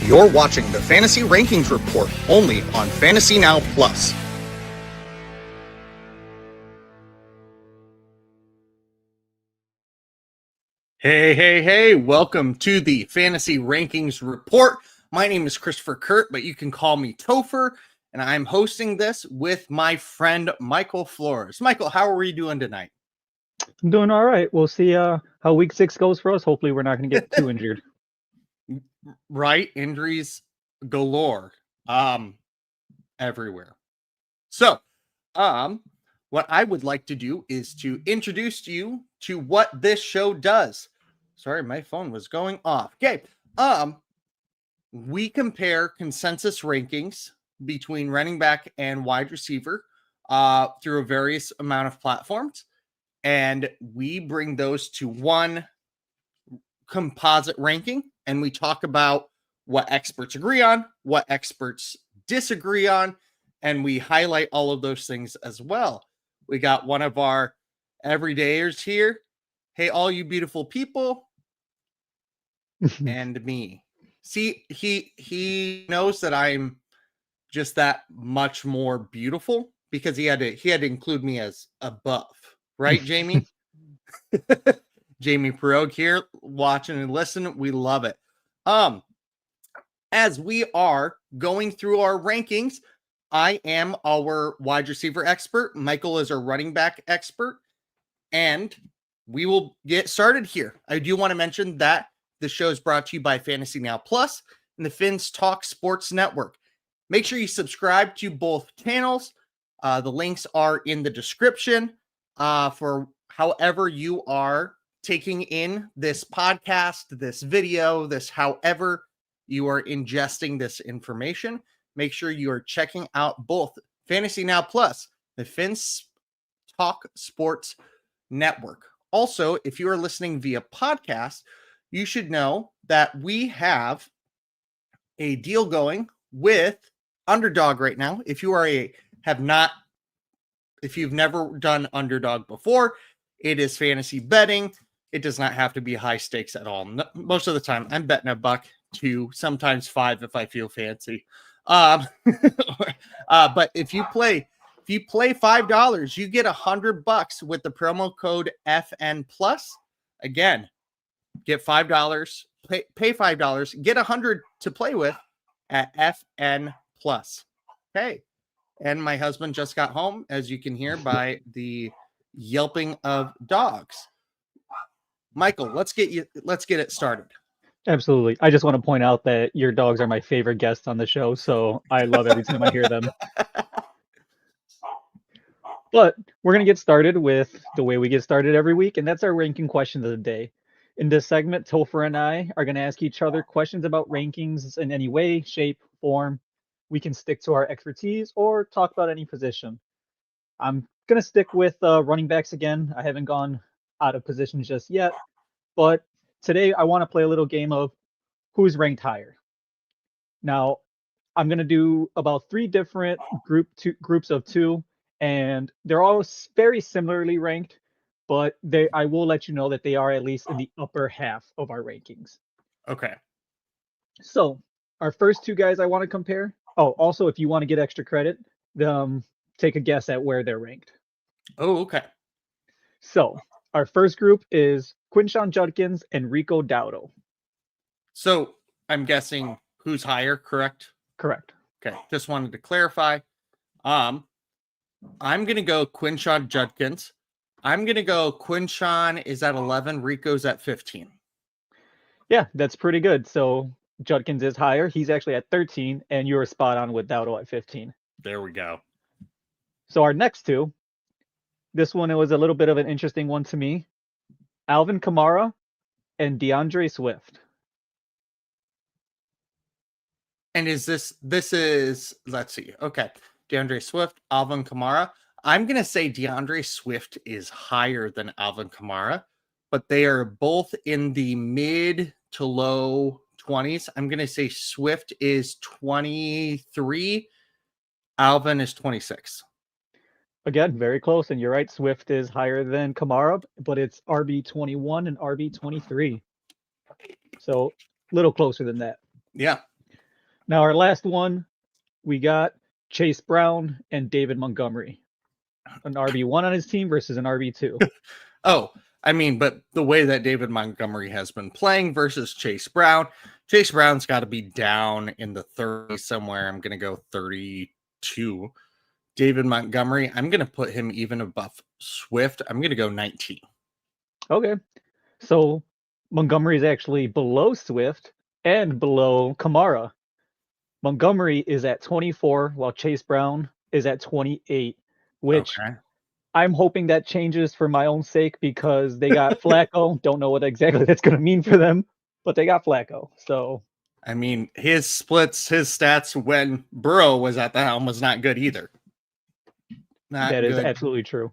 You're watching the Fantasy Rankings Report only on Fantasy Now Plus. Hey, welcome to the Fantasy Rankings Report. My name is Topher Kurt, but you can call me Topher, and I'm hosting this with my friend Michael Flores. Michael, how are we doing tonight? I'm doing all right. We'll see how week 6 goes for us. Hopefully we're not going to get too injured. Right? Injuries galore everywhere. So, what I would like to do is to introduce you to what this show does. Sorry, my phone was going off. Okay. We compare consensus rankings between running back and wide receiver through a various amount of platforms, and we bring those to one composite ranking, and we talk about what experts agree on, what experts disagree on, and we highlight all of those things as well. We got one of our everydayers here. Hey, all you beautiful people, and me. See, he knows that I'm just that much more beautiful because he had to include me as above, right, Jamie? Jamie Pierogi here, watching and listening. We love it. As we are going through our rankings, I am our wide receiver expert. Michael is our running back expert. And we will get started here. I do want to mention that the show is brought to you by Fantasy Now Plus and the Finns Talk Sports Network. Make sure you subscribe to both channels. The links are in the description for however you are taking in this podcast, this video, this however you are ingesting this information. Make sure you are checking out both Fantasy Now Plus, the Finns Talk Sports Network. Also, if you are listening via podcast, you should know that we have a deal going with Underdog right now. If you've never done Underdog before, it is fantasy betting. It does not have to be high stakes at all. Most of the time, I'm betting $1, $2, sometimes $5 if I feel fancy. But if you play $5, you get $100 with the promo code FN Plus. Again, get $5, pay $5, get $100 to play with at FN Plus. Okay. And my husband just got home, as you can hear by the yelping of dogs. Michael, let's get it started. Absolutely. I just want to point out that your dogs are my favorite guests on the show, so I love every time I hear them. But we're going to get started with the way we get started every week, and that's our ranking questions of the day. In this segment, Topher and I are going to ask each other questions about rankings in any way, shape, form. We can stick to our expertise or talk about any position. I'm going to stick with running backs again. I haven't gone out of position just yet, but today I want to play a little game of who's ranked higher. Now, I'm going to do about 3 different groups of 2, and they're all very similarly ranked, but I will let you know that they are at least in the upper half of our rankings. Okay. So our first 2 guys I want to compare. Oh, also, if you want to get extra credit, take a guess at where they're ranked. Oh, okay. So our first group is Quinshon Judkins and Rico Dowdle. So I'm guessing who's higher, correct? Correct. Okay. Just wanted to clarify. I'm going to go Quinshon Judkins. I'm going to go Quinshon is at 11. Rico's at 15. Yeah, that's pretty good. So Judkins is higher. He's actually at 13, and you're spot on with Dowdle at 15. There we go. So our next 2, this one, it was a little bit of an interesting one to me. Alvin Kamara and DeAndre Swift. And is this is, let's see. Okay. DeAndre Swift, Alvin Kamara. I'm going to say DeAndre Swift is higher than Alvin Kamara, but they are both in the mid to low 20s. I'm going to say Swift is 23. Alvin is 26. Again, very close. And you're right. Swift is higher than Kamara, but it's RB21 and RB23. So a little closer than that. Yeah. Now, our last one, we got Chase Brown and David Montgomery. An RB1 on his team versus an RB2. Oh, I mean, but the way that David Montgomery has been playing versus Chase Brown's got to be down in the 30s somewhere. I'm going to go 32. David Montgomery, I'm going to put him even above Swift. I'm going to go 19. Okay. So Montgomery is actually below Swift and below Kamara. Montgomery is at 24, while Chase Brown is at 28, which Okay. I'm hoping that changes for my own sake because they got Flacco. Don't know what exactly that's going to mean for them, but they got Flacco. So, I mean, his stats when Burrow was at the helm was not good either. Not that is good absolutely true.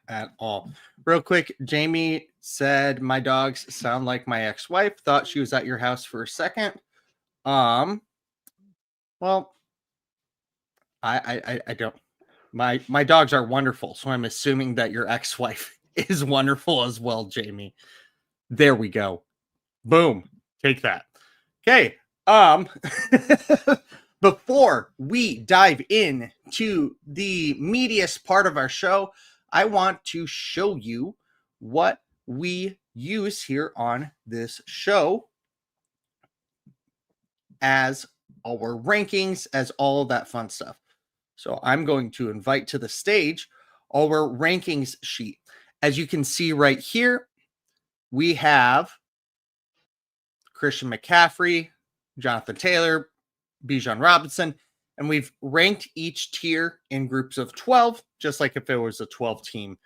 at all. Real quick, Jamie said, my dogs sound like my ex-wife. Thought she was at your house for a second. Well, I don't. My dogs are wonderful, so I'm assuming that your ex-wife is wonderful as well, Jamie. There we go. Boom. Take that. Okay. Before we dive in to the meatiest part of our show, I want to show you what we use here on this show as our rankings, as all of that fun stuff. So I'm going to invite to the stage our rankings sheet. As you can see right here, we have Christian McCaffrey, Jonathan Taylor, Bijan Robinson, and we've ranked each tier in groups of 12, just like if it was a 12-team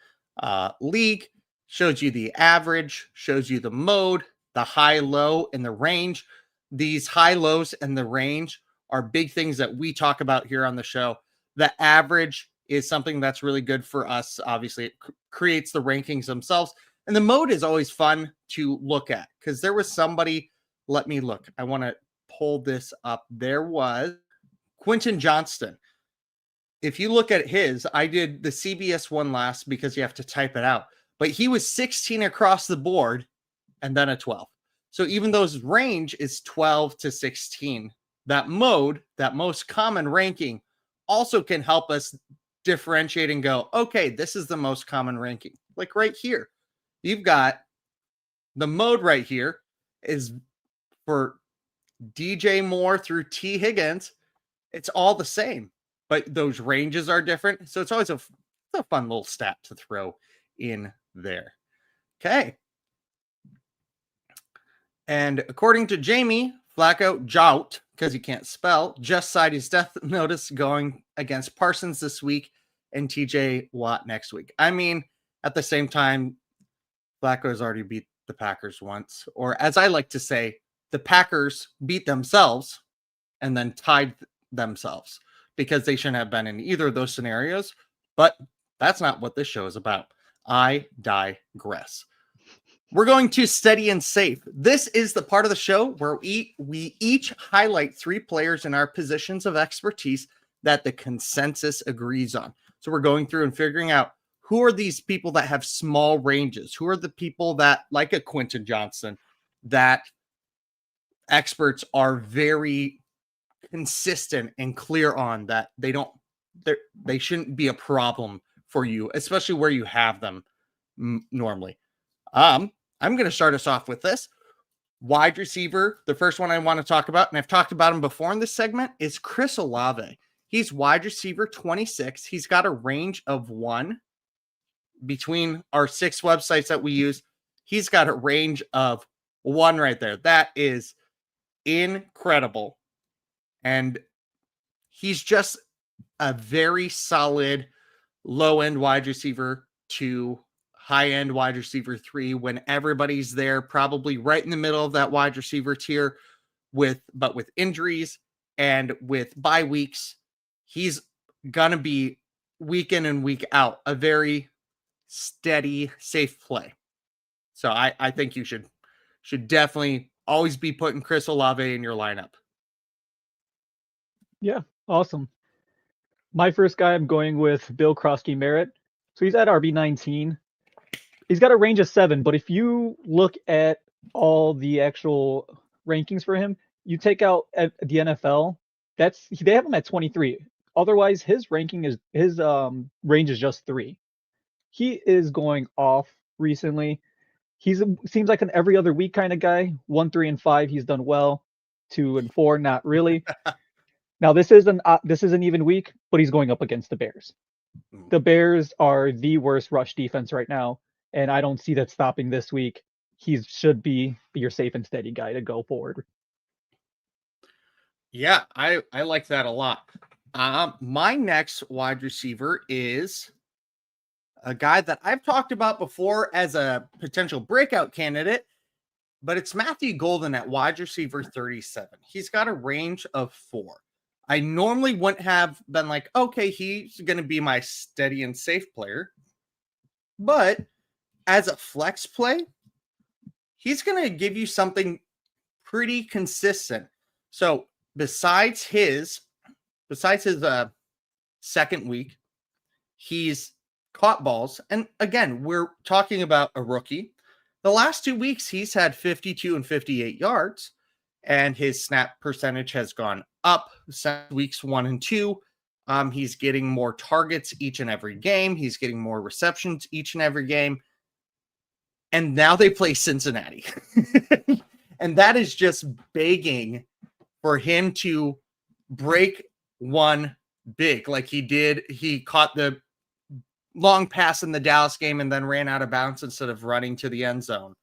league. Shows you the average, shows you the mode, the high, low, and the range. These high, lows, and the range are big things that we talk about here on the show. The average is something that's really good for us. Obviously, it creates the rankings themselves. And the mode is always fun to look at because there was somebody, let me look. I want to pull this up. There was Quentin Johnston. If you look at his, I did the CBS one last because you have to type it out. But he was 16 across the board and then a 12. So even though his range is 12 to 16, that mode, that most common ranking, also can help us differentiate and go, okay, this is the most common ranking. Like right here, you've got the mode right here is for DJ Moore through T Higgins. It's all the same, but those ranges are different. So it's always a fun little stat to throw in there. Okay. And according to Jamie, Flacco jout, because he can't spell, just signed his death notice going against Parsons this week and TJ Watt next week. I mean, at the same time, Flacco has already beat the Packers once, or as I like to say, the Packers beat themselves and then tied themselves because they shouldn't have been in either of those scenarios. But that's not what this show is about. I digress. We're going to steady and safe. This is the part of the show where we each highlight 3 players in our positions of expertise that the consensus agrees on. So we're going through and figuring out who are these people that have small ranges? Who are the people that, like a Quentin Johnston, that experts are very consistent and clear on that they shouldn't be a problem for you, especially where you have them normally. I'm going to start us off with this. Wide receiver, the first one I want to talk about, and I've talked about him before in this segment, is Chris Olave. He's wide receiver 26. He's got a range of 1 between our 6 websites that we use. He's got a range of 1 right there. That is incredible. And he's just a very solid low-end wide receiver to high-end wide receiver 3 when everybody's there, probably right in the middle of that wide receiver tier with injuries and with bye weeks. He's going to be week in and week out a very steady, safe play. So I think you should definitely always be putting Chris Olave in your lineup. Yeah, awesome. My first guy, I'm going with Bill Krosky-Merritt. So he's at RB19. He's got a range of 7, but if you look at all the actual rankings for him, you take out the NFL, they have him at 23. Otherwise, his ranking is his range is just 3. He is going off recently. Seems like an every other week kind of guy. 1, 3, and 5, he's done well. 2 and 4, not really. Now this is an even week, but he's going up against the Bears. The Bears are the worst rush defense right now, and I don't see that stopping this week. He should be your safe and steady guy to go forward. Yeah, I like that a lot. My next wide receiver is a guy that I've talked about before as a potential breakout candidate, but it's Matthew Golden at wide receiver 37. He's got a range of 4. I normally wouldn't have been like, okay, he's going to be my steady and safe player. But as a flex play, he's going to give you something pretty consistent. So besides his second week, he's caught balls. And again, we're talking about a rookie. The last 2 weeks, he's had 52 and 58 yards, and his snap percentage has gone up since weeks 1 and 2. He's getting more targets each and every game. He's getting more receptions each and every game. And now they play Cincinnati. And that is just begging for him to break one big like he did. He caught the long pass in the Dallas game and then ran out of bounds instead of running to the end zone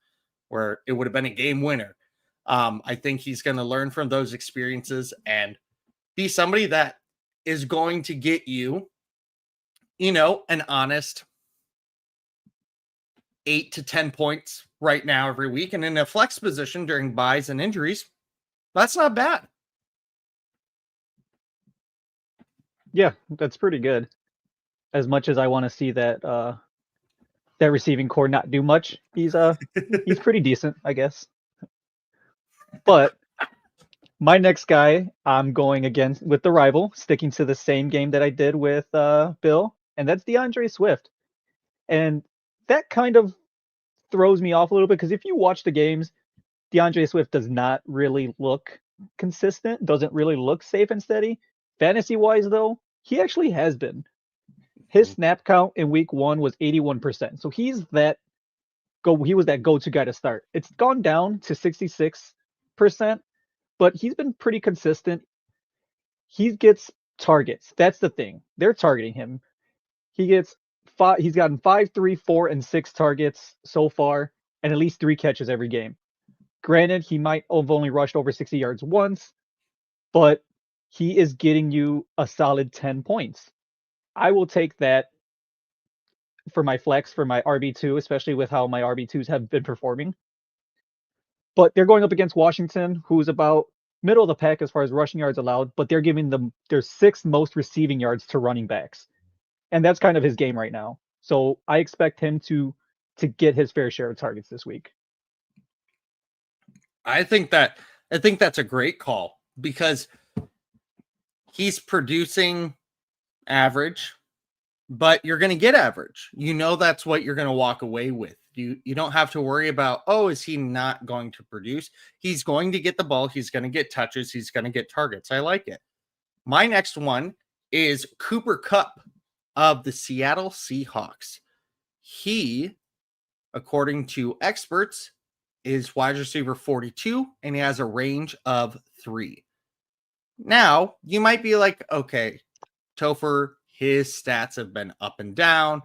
where it would have been a game winner. I think he's going to learn from those experiences and be somebody that is going to get you, an honest 8 to 10 points right now every week. And in a flex position during buys and injuries, that's not bad. Yeah, that's pretty good. As much as I want to see that that receiving core not do much, he's pretty decent, I guess. But my next guy, I'm going again with the rival, sticking to the same game that I did with Bill, and that's DeAndre Swift. And that kind of throws me off a little bit because if you watch the games, DeAndre Swift does not really look consistent, doesn't really look safe and steady. Fantasy-wise, though, he actually has been. His snap count in week 1 was 81%. So he was that go-to guy to start. It's gone down to 66%, but he's been pretty consistent. He gets targets. That's the thing. They're targeting him. He's gotten 5, 3, 4, and 6 targets so far, and at least 3 catches every game. Granted, he might have only rushed over 60 yards once, but he is getting you a solid 10 points. I will take that for my flex, for my RB2, especially with how my RB2s have been performing. But they're going up against Washington, who's about middle of the pack as far as rushing yards allowed, but they're giving them their 6th most receiving yards to running backs. And that's kind of his game right now. So I expect him to get his fair share of targets this week. I think that's a great call because he's producing average, but you're going to get average. That's what you're going to walk away with. You don't have to worry about, is he not going to produce? He's going to get the ball. He's going to get touches. He's going to get targets. I like it. My next one is Cooper Kupp of the Seattle Seahawks. He, according to experts, is wide receiver 42, and he has a range of 3. Now, you might be like, okay, Topher, his stats have been up and down.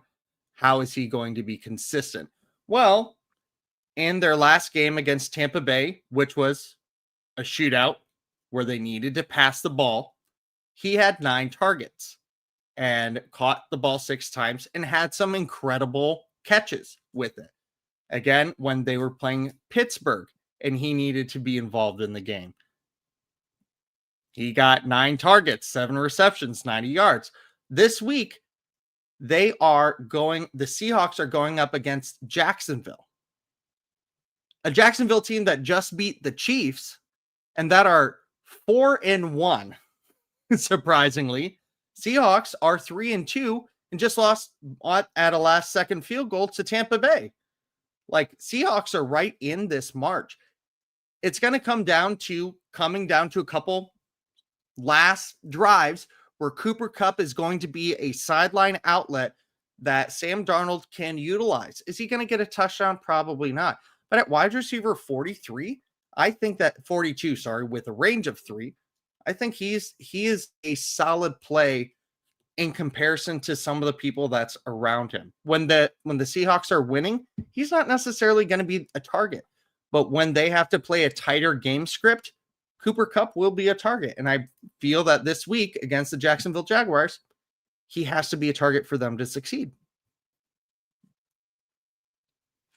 How is he going to be consistent? Well, in their last game against Tampa Bay, which was a shootout where they needed to pass the ball, he had 9 targets and caught the ball 6 times and had some incredible catches with it. Again, when they were playing Pittsburgh and he needed to be involved in the game. He got 9 targets, 7 receptions, 90 yards. This week, the Seahawks are going up against Jacksonville. A Jacksonville team that just beat the Chiefs and that are 4-1, surprisingly. Seahawks are 3-2 and just lost at a last second field goal to Tampa Bay. Like, Seahawks are right in this march. It's going to coming down to a couple last drives where Cooper Kupp is going to be a sideline outlet that Sam Darnold can utilize. Is he going to get a touchdown? Probably not. But at wide receiver 43, I think that 42, sorry, with a range of 3, I think he is a solid play in comparison to some of the people that's around him. When the Seahawks are winning, he's not necessarily going to be a target. But when they have to play a tighter game script, Cooper Kupp will be a target. And I feel that this week against the Jacksonville Jaguars, he has to be a target for them to succeed.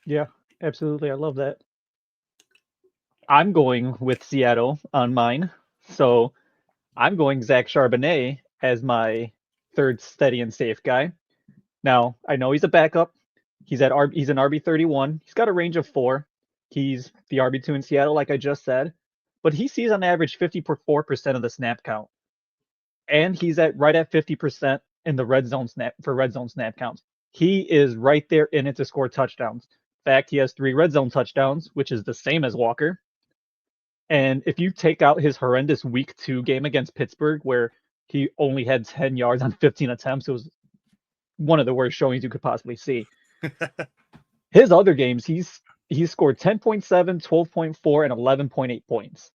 Yeah, absolutely. I love that. I'm going with Seattle on mine. So I'm going Zach Charbonnet as my third steady and safe guy. Now, I know he's a backup. He's an RB31. He's got a range of 4. He's the RB2 in Seattle, like I just said. But he sees on average 54% of the snap count. And he's right at 50% in the red zone snap counts. He is right there in it to score touchdowns. In fact, he has 3 red zone touchdowns, which is the same as Walker. And if you take out his horrendous week 2 game against Pittsburgh, where he only had 10 yards on 15 attempts, it was one of the worst showings you could possibly see. His other games, he's scored 10.7, 12.4, and 11.8 points.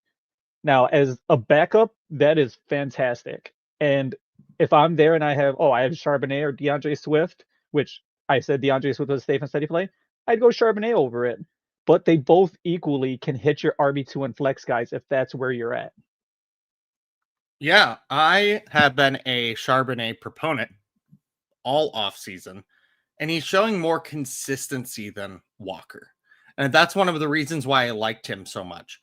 Now, as a backup, that is fantastic. And if I'm there and I have Charbonnet or DeAndre Swift, which I said DeAndre Swift was a safe and steady play, I'd go Charbonnet over it. But they both equally can hit your RB2 and flex guys if that's where you're at. Yeah, I have been a Charbonnet proponent all offseason, and he's showing more consistency than Walker. And that's one of the reasons why I liked him so much.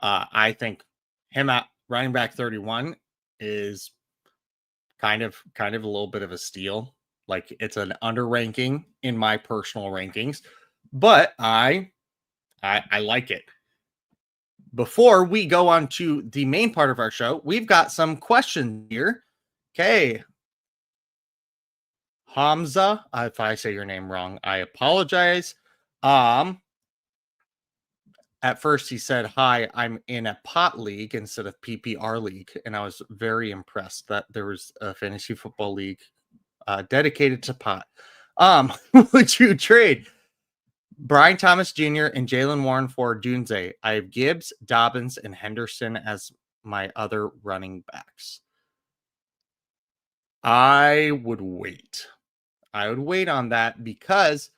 I think him at running back 31 is kind of a little bit of a steal. Like, it's an under ranking in my personal rankings, but I like it. Before we go on to the main part of our show, we've got some questions here. Okay. Hamza, if I say your name wrong, I apologize. At first he said, "Hi, I'm in a pot league instead of PPR league." And I was very impressed that there was a fantasy football league dedicated to pot. Would you trade Brian Thomas Jr. and Jalen Warren for Dunze? I have Gibbs, Dobbins, and Henderson as my other running backs. I would wait. On that because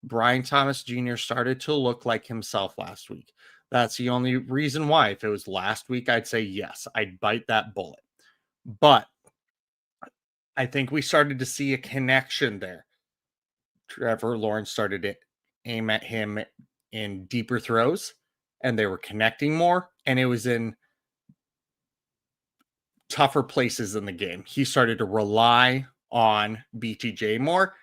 Brian Thomas Jr. started to look like himself last week. That's the only reason why. If it was last week, I'd say yes, I'd bite that bullet. But I think we started to see a connection there. Trevor Lawrence started to aim at him in deeper throws, and they were connecting more, and it was in tougher places in the game. He started to rely on BTJ more.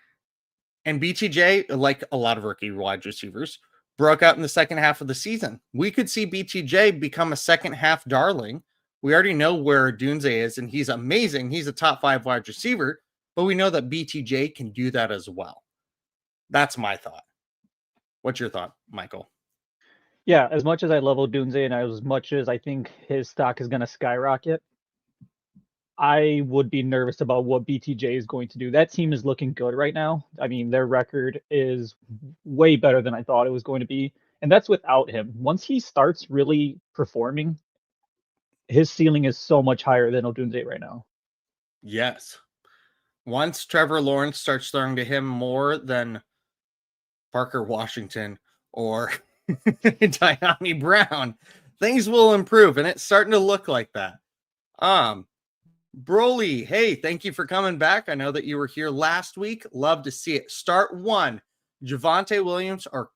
And BTJ, like a lot of rookie wide receivers, broke out in the second half of the season. We could see BTJ become a second half darling. We already know where Dunze is, and he's amazing. He's a top 5 wide receiver, but we know that BTJ can do that as well. That's my thought. What's your thought, Michael? Yeah, as much as I love Odunze and as much as I think his stock is going to skyrocket, I would be nervous about what BTJ is going to do. That team is looking good right now. I mean, their record is way better than I thought it was going to be. And that's without him. Once he starts really performing, his ceiling is so much higher than Odunze right now. Yes. Once Trevor Lawrence starts throwing to him more than Parker Washington or Diami Brown, things will improve. And it's starting to look like that. Broly, hey, thank you for coming back. I know that you were here last week. Love to see it. Start 1, Javonte Williams or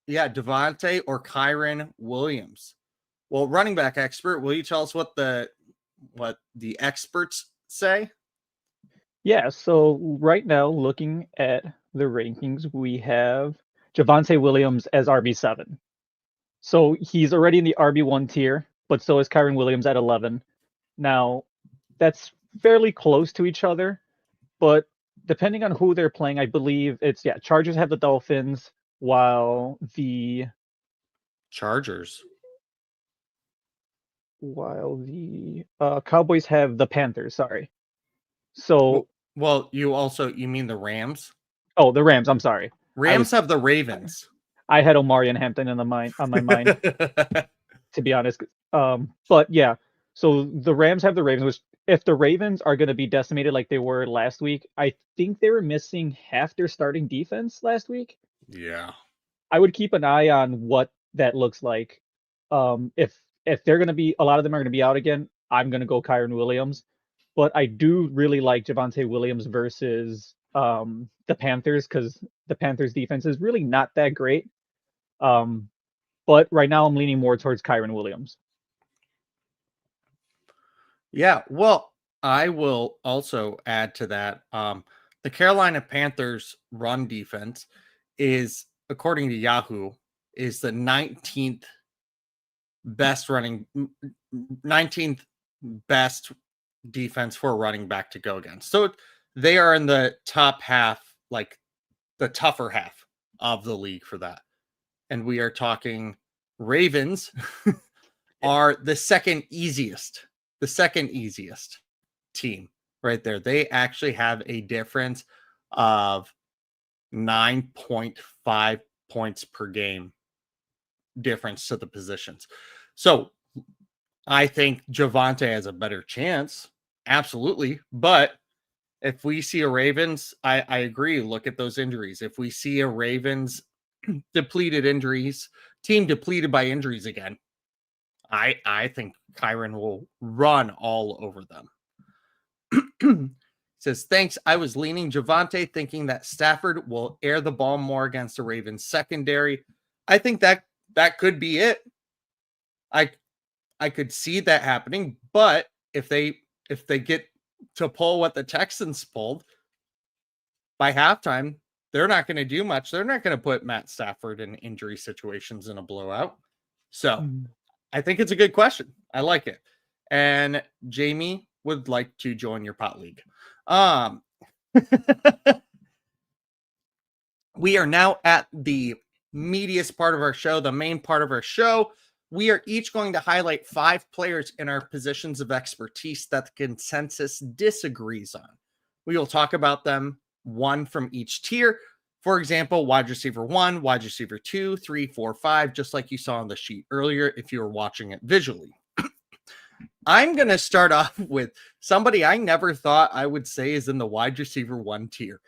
Devontae or Kyron Williams. Well, running back expert, will you tell us what the experts say? Yeah, so right now, looking at the rankings, we have Javonte Williams as RB7. So he's already in the RB1 tier, but so is Kyron Williams at 11. Now, that's fairly close to each other, but depending on who they're playing, I believe it's, Chargers have the Dolphins, while the Chargers. while the Cowboys have the Panthers. Sorry. So, Well, you mean the Rams? oh, the Rams. I'm sorry. Rams have the Ravens. I had Omari and Hampton on my mind, to be honest. But yeah, so the Rams have the Ravens, which if the Ravens are going to be decimated like they were last week, I think they were missing half their starting defense last week. Yeah. I would keep an eye on what that looks like. If they're going to be, a lot of them are going to be out again, I'm going to go Kyron Williams. But I do really like Javonte Williams versus the Panthers, because the Panthers defense is really not that great. But right now I'm leaning more towards Kyron Williams. Yeah, well, I will also add to that. The Carolina Panthers run defense is, according to Yahoo, is the 19th best 19th best defense for a running back to go against. So they are in the top half, like the tougher half of the league for that. And we are talking Ravens are the second easiest team right there. They actually have a difference of 9.5 points per game difference to the positions. So I think Javonte has a better chance. Absolutely. But if we see a Ravens, I agree. Look at those injuries. If we see a Ravens team depleted by injuries again, I think Kyron will run all over them. Says, thanks. I was leaning Javonte, thinking that Stafford will air the ball more against the Ravens secondary. I think that could be it. I could see that happening, but if they get to pull what the Texans pulled by halftime, they're not going to do much. They're not going to put Matt Stafford in injury situations in a blowout. So I think it's a good question. I like it. And Jamie would like to join your pot league. We are now at the meatiest part of our show, the main part of our show. We are each going to highlight 5 players in our positions of expertise that the consensus disagrees on. We will talk about them, one from each tier. For example, wide receiver 1, wide receiver 2, 3, 4, 5, just like you saw on the sheet earlier if you were watching it visually. I'm going to start off with somebody I never thought I would say is in the wide receiver 1 tier.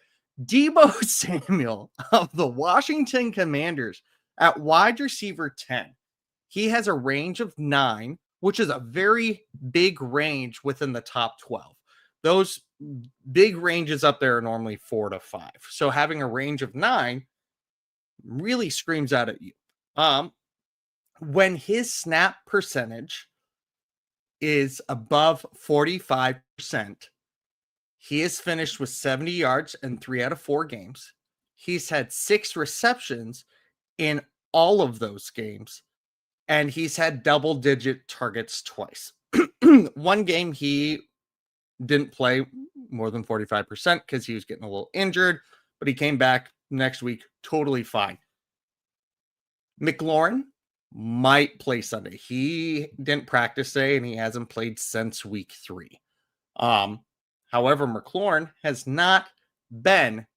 Deebo Samuel of the Washington Commanders at wide receiver 10. He has a range of 9, which is a very big range within the top 12. Those big ranges up there are normally 4 to 5. So having a range of 9 really screams out at you. When his snap percentage is above 45%, he has finished with 70 yards in 3 out of 4 games. He's had 6 receptions in all of those games. And he's had double-digit targets twice. One game he didn't play more than 45% because he was getting a little injured, but he came back next week totally fine. McLaurin might play Sunday. He didn't practice today, and he hasn't played since week 3. However, McLaurin has not been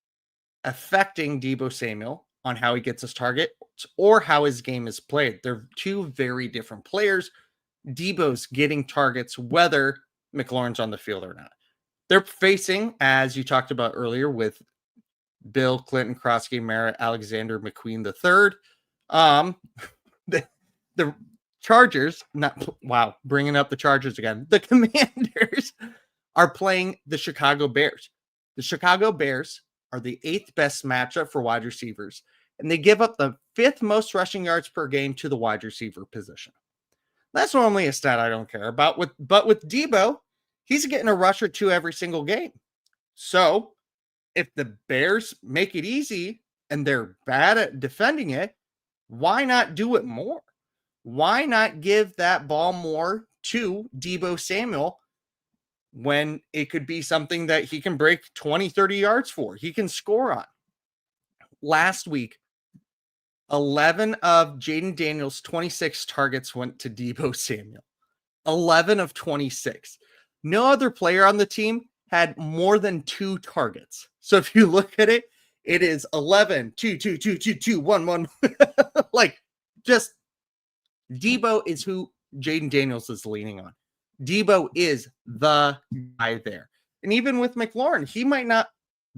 affecting Deebo Samuel on how he gets his target or how his game is played. They're 2 very different players. Deebo's getting targets whether McLaurin's on the field or not. They're facing, as you talked about earlier, with Bill Clinton, Krosky, Merritt, Alexander McQueen III. The Chargers, bringing up the Chargers again. The Commanders are playing the Chicago Bears. The Chicago Bears are the 8th best matchup for wide receivers, and they give up the 5th most rushing yards per game to the wide receiver position. That's normally a stat I don't care about. But with Deebo, he's getting a rush or 2 every single game. So if the Bears make it easy and they're bad at defending it, why not do it more? Why not give that ball more to Deebo Samuel when it could be something that he can break 20, 30 yards for? He can score on. Last week, 11 of Jaden Daniels' 26 targets went to Deebo Samuel. 11 of 26. No other player on the team had more than 2 targets. So if you look at it, it is 11, 2, 2, 2, 2, 2, 1, 1. Like, just Debo is who Jaden Daniels is leaning on. Debo is the guy there. And even with McLaurin, he might not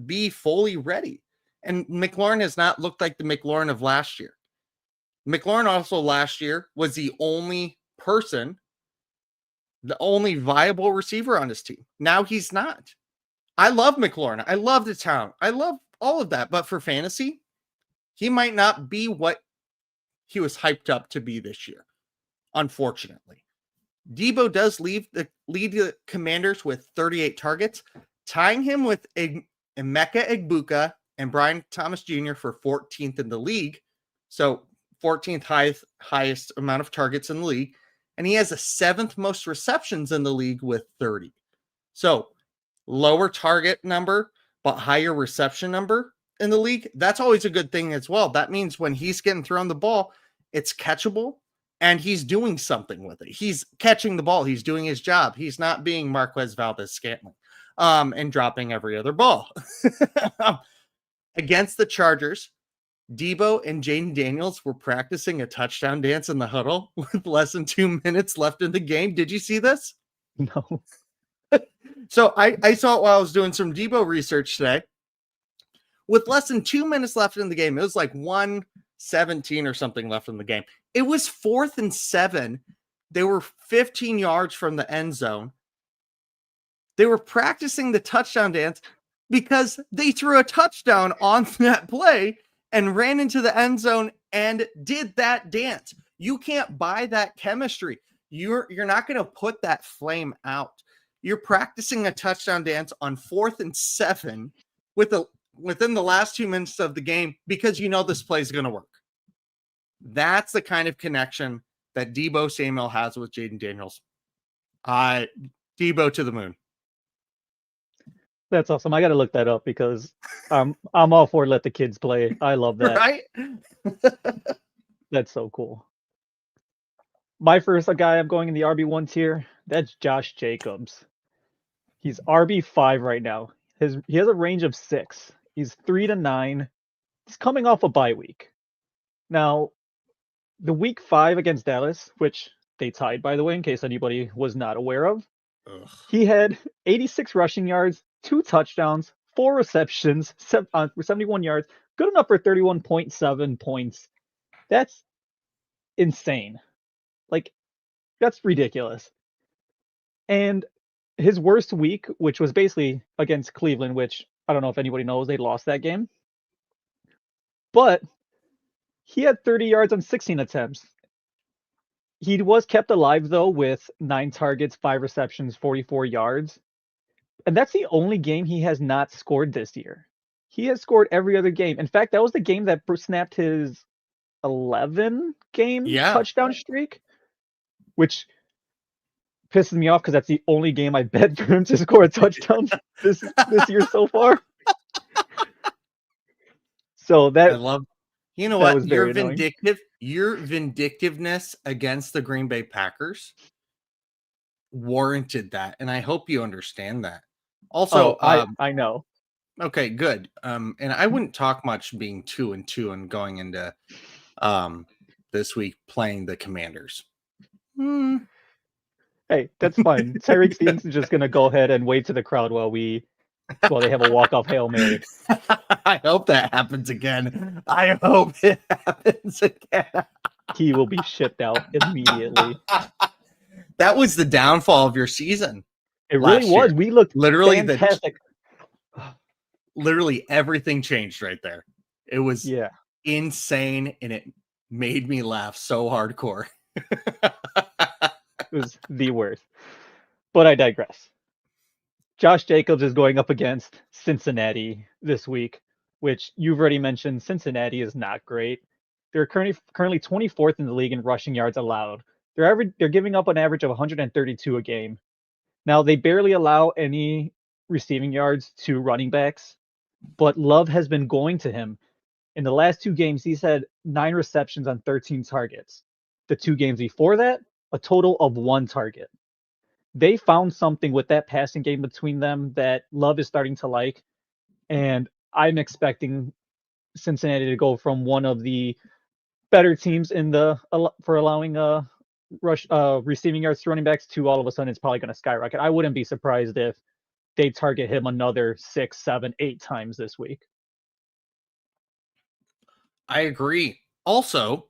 be fully ready. And McLaurin has not looked like the McLaurin of last year. McLaurin also last year was the only person, the only viable receiver on his team. Now he's not. I love McLaurin. I love the talent. I love all of that. But for fantasy, he might not be what he was hyped up to be this year, unfortunately. Debo does lead the Commanders with 38 targets, tying him with Emeka Egbuka and Brian Thomas Jr. for 14th in the league. So 14th highest amount of targets in the league. And he has the 7th most receptions in the league with 30. So lower target number, but higher reception number in the league. That's always a good thing as well. That means when he's getting thrown the ball, it's catchable and he's doing something with it. He's catching the ball. He's doing his job. He's not being Marquez Valdez-Scantling and dropping every other ball. Against the Chargers, Debo and Jaden Daniels were practicing a touchdown dance in the huddle with less than 2 minutes left in the game. Did you see this? No. So I saw it while I was doing some Debo research today. With less than 2 minutes left in the game, it was like 1:17 or something left in the game. It was 4th and 7. They were 15 yards from the end zone. They were practicing the touchdown dance because they threw a touchdown on that play and ran into the end zone and did that dance. You can't buy that chemistry. You're not going to put that flame out. You're practicing a touchdown dance on 4th and 7 within the last 2 minutes of the game because you know this play is going to work. That's the kind of connection that Debo Samuel has with Jaden Daniels. Debo to the moon. That's awesome. I got to look that up because I'm all for let the kids play. I love that. Right? That's so cool. My first guy I'm going in the RB1 tier, that's Josh Jacobs. He's RB5 right now. He has a range of 6. He's 3 to 9. He's coming off a bye week. Now, the week 5 against Dallas, which they tied, by the way, in case anybody was not aware of, he had 86 rushing yards, 2 touchdowns, 4 receptions, 71 yards, good enough for 31.7 points. That's insane. Like, that's ridiculous. And his worst week, which was basically against Cleveland, which I don't know if anybody knows, they lost that game. But he had 30 yards on 16 attempts. He was kept alive, though, with 9 targets, 5 receptions, 44 yards. And that's the only game he has not scored this year. He has scored every other game. In fact, that was the game that snapped his 11-game touchdown streak, which pisses me off because that's the only game I bet for him to score a touchdown this year so far. So that I love. You know what? Your vindictiveness against the Green Bay Packers warranted that, and I hope you understand that. Also, I know. Okay, good. And I wouldn't talk much being 2-2 and going into this week playing the Commanders. Hey, that's fine. Tyreek Stevenson's just gonna go ahead and wave to the crowd while they have a walk-off Hail Mary. I hope that happens again. I hope it happens again. He will be shipped out immediately. That was the downfall of your season. It really was. We looked literally fantastic. Literally everything changed right there. It was insane, and it made me laugh so hardcore. It was the worst. But I digress. Josh Jacobs is going up against Cincinnati this week, which you've already mentioned. Cincinnati is not great. They're currently 24th in the league in rushing yards allowed. They're giving up an average of 132 a game. Now, they barely allow any receiving yards to running backs, but Love has been going to him. In the last 2 games, he's had 9 receptions on 13 targets. The 2 games before that, a total of 1 target. they found something with that passing game between them that Love is starting to like. And I'm expecting Cincinnati to go from one of the better teams in the for allowing rush receiving yards to running backs to all of a sudden it's probably going to skyrocket. I wouldn't be surprised if they target him another 6, 7, 8 times this week. I agree. Also,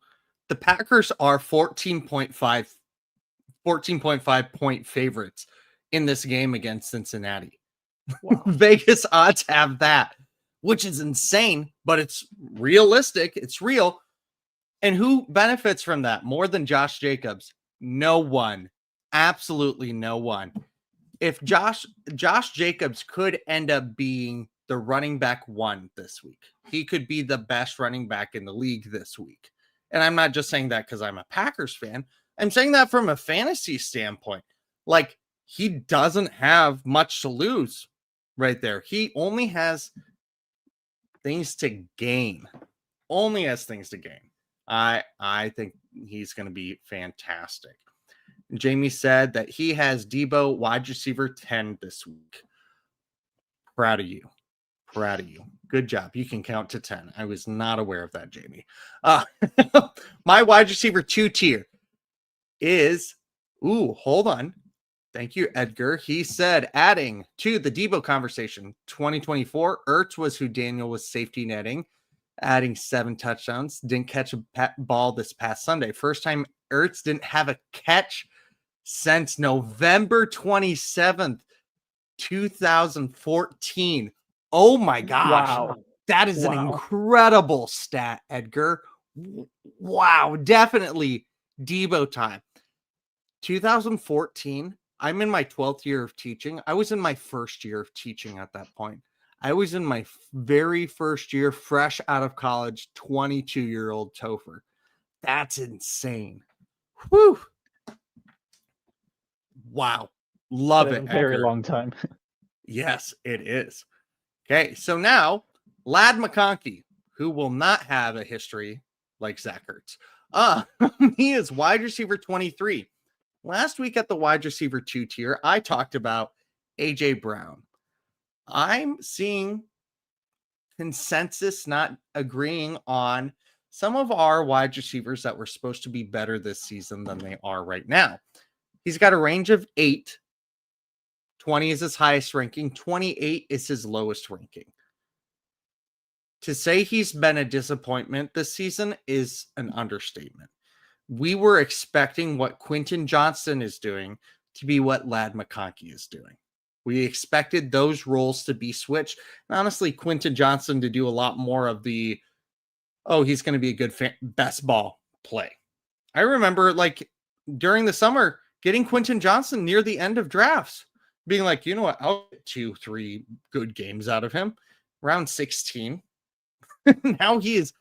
the Packers are 14.5 point favorites in this game against Cincinnati. Wow. Vegas odds have that, which is insane, but it's realistic. It's real. And who benefits from that more than Josh Jacobs? No one. Absolutely no one. If Josh Jacobs could end up being the running back 1 this week, he could be the best running back in the league this week. And I'm not just saying that because I'm a Packers fan. I'm saying that from a fantasy standpoint. Like, he doesn't have much to lose right there. He only has things to gain. Only has things to gain. I think he's going to be fantastic. Jamie said that he has Debo wide receiver 10 this week. Proud of you. Proud of you. Good job. You can count to 10. I was not aware of that, Jamie. My wide receiver 2 tier is, hold on. Thank you, Edgar. He said, adding to the Debo conversation, 2024, Ertz was who Daniel was safety netting, adding 7 touchdowns. Didn't catch a ball this past Sunday. First time Ertz didn't have a catch since November 27th, 2014. Oh my gosh. Wow. That is an incredible stat, Edgar. Wow. Definitely Debo time. 2014. I'm in my 12th year of teaching. I was in my first year of teaching at that point. I was in my very first year, fresh out of college, 22-year-old Topher. That's insane. Whew. Wow. Love it. Very long time. Yes, it is. Okay, so now Ladd McConkey, who will not have a history like Zach Ertz. He is wide receiver 23. Last week at the wide receiver 2 tier, I talked about AJ Brown. I'm seeing consensus not agreeing on some of our wide receivers that were supposed to be better this season than they are right now. He's got a range of 8. 20 is his highest ranking. 28 is his lowest ranking. To say he's been a disappointment this season is an understatement. We were expecting what Quentin Johnston is doing to be what Ladd McConkey is doing. We expected those roles to be switched. And honestly, Quentin Johnston to do a lot more of the, he's going to be a good best ball play. I remember during the summer getting Quentin Johnston near the end of drafts, being like, you know what, I'll get 2-3 good games out of him. Round 16. Now he is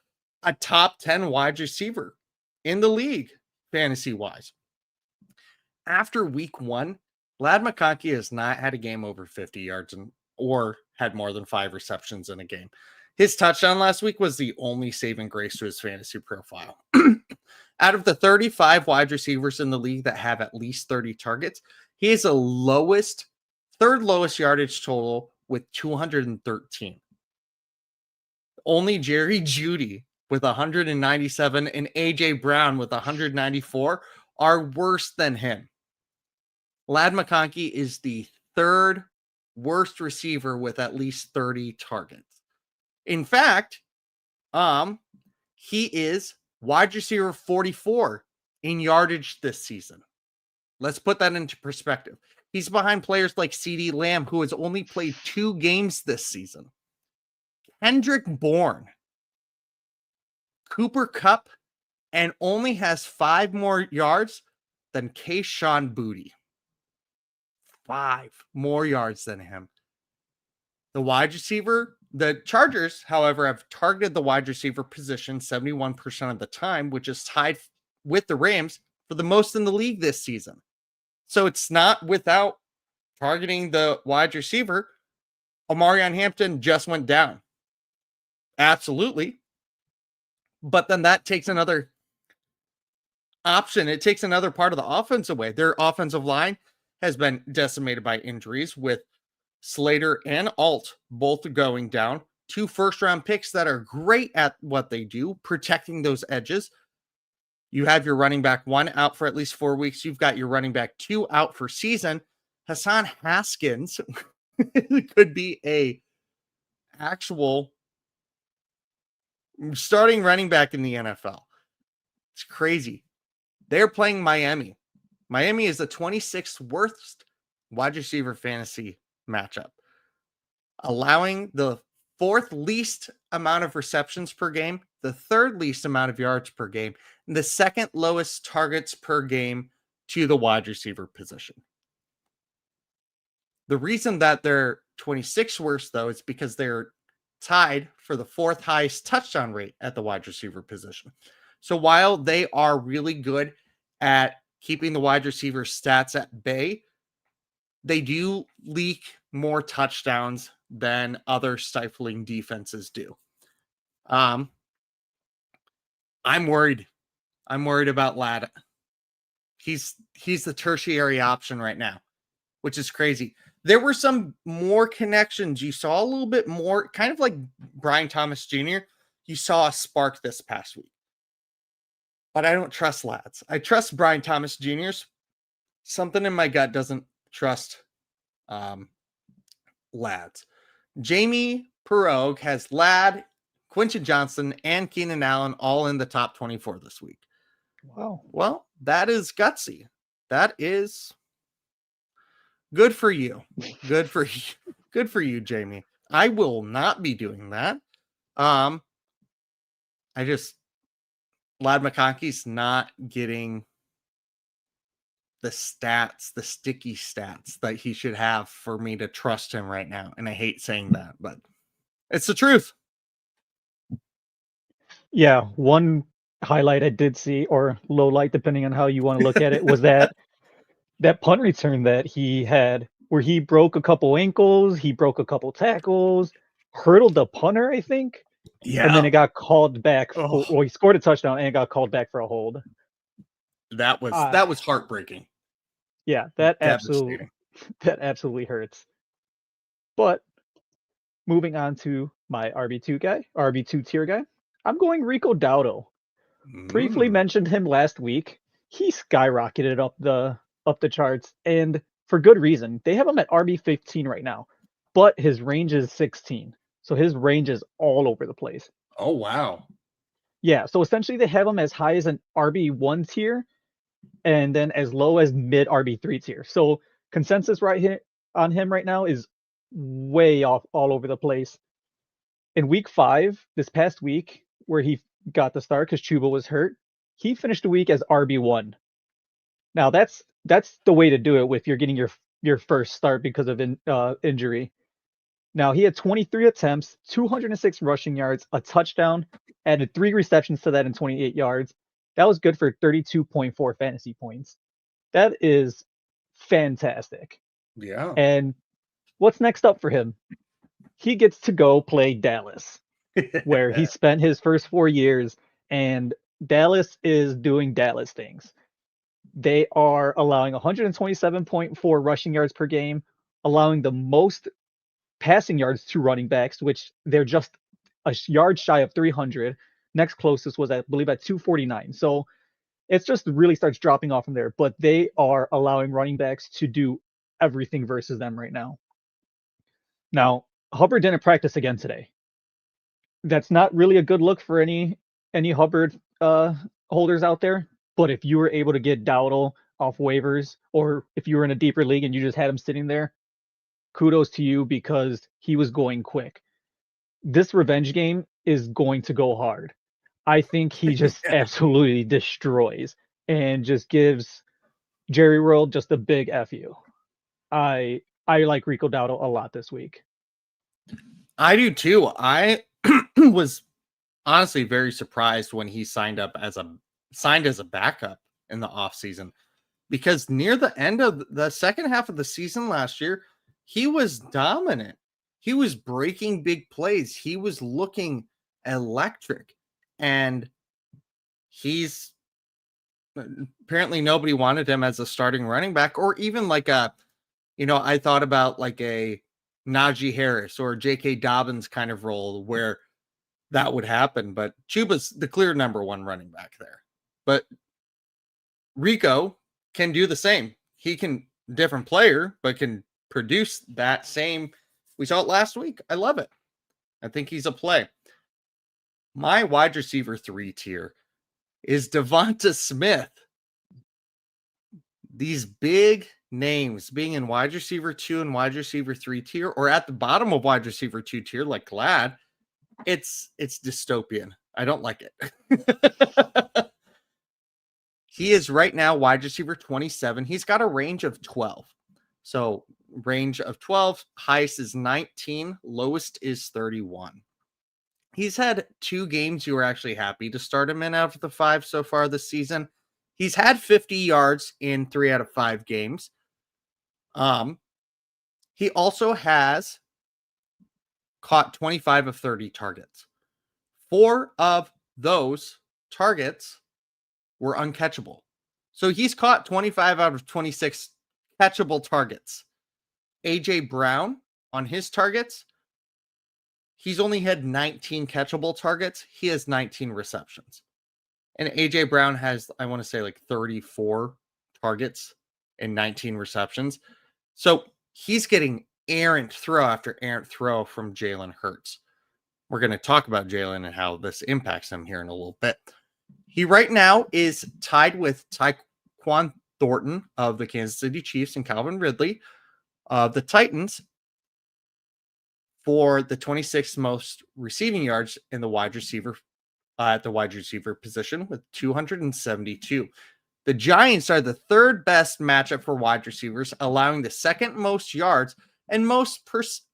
a top 10 wide receiver in the league, fantasy-wise. After week 1, Ladd McConkey has not had a game over 50 yards or had more than 5 receptions in a game. His touchdown last week was the only saving grace to his fantasy profile. Out of the 35 wide receivers in the league that have at least 30 targets, he is the third lowest yardage total with 213. Only Jerry Jeudy with 197 and AJ Brown with 194 are worse than him. Ladd McConkey is the 3rd worst receiver with at least 30 targets. In fact, he is wide receiver 44 in yardage this season. Let's put that into perspective. He's behind players like CeeDee Lamb, who has only played 2 games this season. Kendrick Bourne, Cooper Kupp, and only has 5 more yards than Kayshon Boutte. 5 more yards than him. The wide receiver, the Chargers, however, have targeted the wide receiver position 71% of the time, which is tied with the Rams for the most in the league this season. So it's not without targeting the wide receiver. Omarion Hampton just went down. Absolutely. But then that takes another option. It takes another part of the offense away. Their offensive line has been decimated by injuries, with Slater and Alt both going down. 2 first-round picks that are great at what they do, protecting those edges. You have your running back 1 out for at least 4 weeks. You've got your running back 2 out for season. Hassan Haskins could be a actual starting running back in the NFL. It's crazy. They're playing Miami. Miami is the 26th worst wide receiver fantasy matchup, allowing the 4th least amount of receptions per game, the 3rd least amount of yards per game, and the 2nd lowest targets per game to the wide receiver position. The reason that they're 26th worst, though, is because they're tied for the 4th highest touchdown rate at the wide receiver position. So while they are really good at keeping the wide receiver stats at bay, they do leak more touchdowns than other stifling defenses do. I'm worried. I'm worried about Ladd. He's the tertiary option right now, which is crazy. There were some more connections. You saw a little bit more, kind of like Brian Thomas Jr. You saw a spark this past week. But I don't trust Ladd's. I trust Brian Thomas Jr.'s. Something in my gut doesn't trust Ladd's. Jamie Perogue has Ladd, Quinton Johnson, and Keenan Allen all in the top 24 this week. Wow. Well, that is gutsy. That is good for you. Good for you. Good for you, Jamie. I will not be doing that. Ladd McConkey's not getting the stats, the sticky stats that he should have for me to trust him right now. And I hate saying that, but it's the truth. Yeah, one highlight I did see, or low light, depending on how you want to look at it, was that punt return that he had, where he broke a couple ankles, he broke a couple tackles, hurdled the punter, I think. Yeah. And then it got called back. Oh. Well, he scored a touchdown and it got called back for a hold. That was heartbreaking. Yeah, that absolutely hurts. But moving on to my RB2 tier guy, I'm going Rico Dowdle. Briefly mentioned him last week. He skyrocketed up the charts, and for good reason. They have him at RB15 right now, but his range is 16. So his range is all over the place. Oh, wow. Yeah, so essentially they have him as high as an RB1 tier and then as low as mid RB3 tier. So consensus right here on him right now is way off all over the place. In week 5, this past week, where he got the start because Chuba was hurt, he finished the week as RB1. Now that's the way to do it if you're getting your first start because of injury. Now he had 23 attempts, 206 rushing yards, a touchdown, added 3 receptions to that in 28 yards. That was good for 32.4 fantasy points. That is fantastic. Yeah. And what's next up for him? He gets to go play Dallas, where he spent his first 4 years, and Dallas is doing Dallas things. They are allowing 127.4 rushing yards per game, allowing the most passing yards to running backs, which they're just a yard shy of 300. Next closest was, I believe, at 249. So it just really starts dropping off from there. But they are allowing running backs to do everything versus them right now. Now, Hubbard didn't practice again today. That's not really a good look for any Hubbard holders out there. But if you were able to get Dowdle off waivers, or if you were in a deeper league and you just had him sitting there, kudos to you because he was going quick. This revenge game is going to go hard. I think he just absolutely destroys and just gives Jerry World just a big F you. I like Rico Dowdle a lot this week. I do too. I was honestly very surprised when he signed as a backup in the offseason, because near the end of the second half of the season last year, he was dominant. He was breaking big plays. He was looking electric, and he's apparently nobody wanted him as a starting running back, or even like I thought about like a Najee Harris or J.K. Dobbins kind of role where that would happen. But Chuba's the clear number one running back there. But Rico can do the same. He can, different player, but can produce that same. We saw it last week. I love it. I think he's a play. My wide receiver 3 tier is Devonta Smith. These big names being in wide receiver 2 and wide receiver 3 tier, or at the bottom of wide receiver 2 tier, like Glad, it's dystopian. I don't like it. He is right now wide receiver 27. He's got a range of 12. So range of 12, highest is 19, lowest is 31. He's had 2 games you were actually happy to start him in out of the 5 so far this season. He's had 50 yards in 3 out of 5 games. He also has caught 25 of 30 targets. 4 of those targets were uncatchable. So he's caught 25 out of 26 catchable targets. AJ Brown, on his targets, he's only had 19 catchable targets. He has 19 receptions. And AJ Brown has, I want to say, like 34 targets and 19 receptions. So he's getting errant throw after errant throw from Jalen Hurts. We're going to talk about Jalen and how this impacts him here in a little bit. He right now is tied with Tyquan Thornton of the Kansas City Chiefs and Calvin Ridley of the Titans for the 26th most receiving yards in the wide receiver at the wide receiver position with 272. The Giants are the 3rd best matchup for wide receivers, allowing the 2nd most yards and most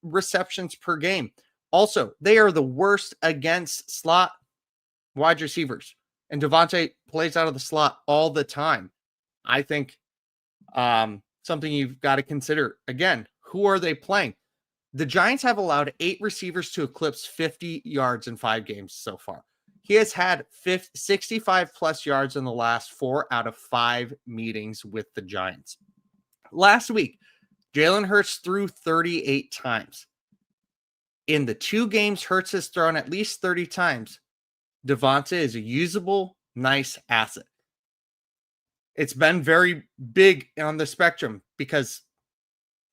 receptions per game. Also, they are the worst against slot wide receivers. And Devontae plays out of the slot all the time. I think something you've got to consider. Again, who are they playing? The Giants have allowed 8 receivers to eclipse 50 yards in 5 games so far. He has had 65 plus yards in the last 4 out of 5 meetings with the Giants. Last week, Jalen Hurts threw 38 times. In the 2 games Hurts has thrown at least 30 times, Devonta is a usable, nice asset. It's been very big on the spectrum because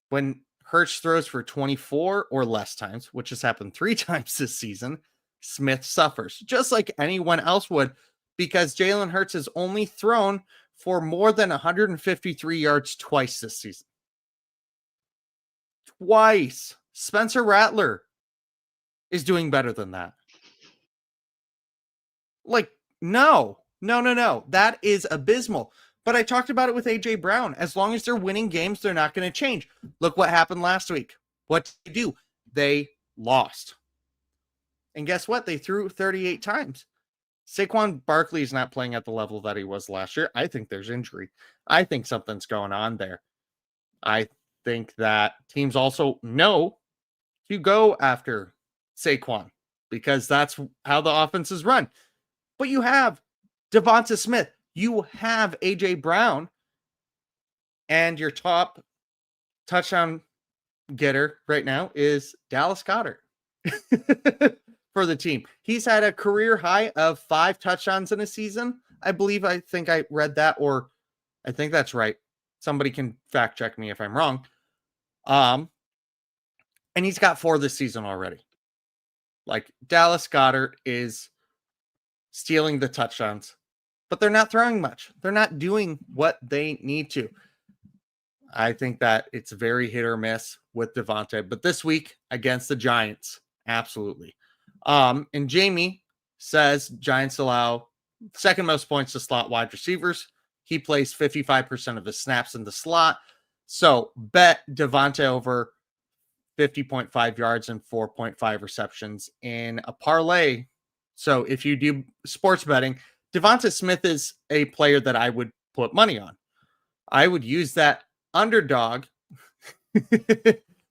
when Hurts throws for 24 or less times, which has happened 3 times this season, Smith suffers, just like anyone else would, because Jalen Hurts has only thrown for more than 153 yards twice this season. Twice. Spencer Rattler is doing better than that. Like, no. That is abysmal. But I talked about it with AJ Brown. As long as they're winning games, they're not going to change. Look what happened last week. What did they do? They lost. And guess what? They threw 38 times. Saquon Barkley is not playing at the level that he was last year. I think there's injury. I think something's going on there. I think that teams also know to go after Saquon because that's how the offense is run. But you have Devonta Smith. You have AJ Brown. And your top touchdown getter right now is Dallas Goedert for the team. He's had a career high of 5 touchdowns in a season. I think I read that, or I think that's right. Somebody can fact check me if I'm wrong. And he's got 4 this season already. Like, Dallas Goedert is stealing the touchdowns, but they're not throwing much. They're not doing what they need to. I think that it's very hit or miss with Devontae, but this week against the Giants, absolutely. And Jamie says Giants allow 2nd most points to slot wide receivers. He plays 55% of his snaps in the slot. So bet Devontae over 50.5 yards and 4.5 receptions in a parlay. So if you do sports betting, Devonta Smith is a player that I would put money on. I would use that underdog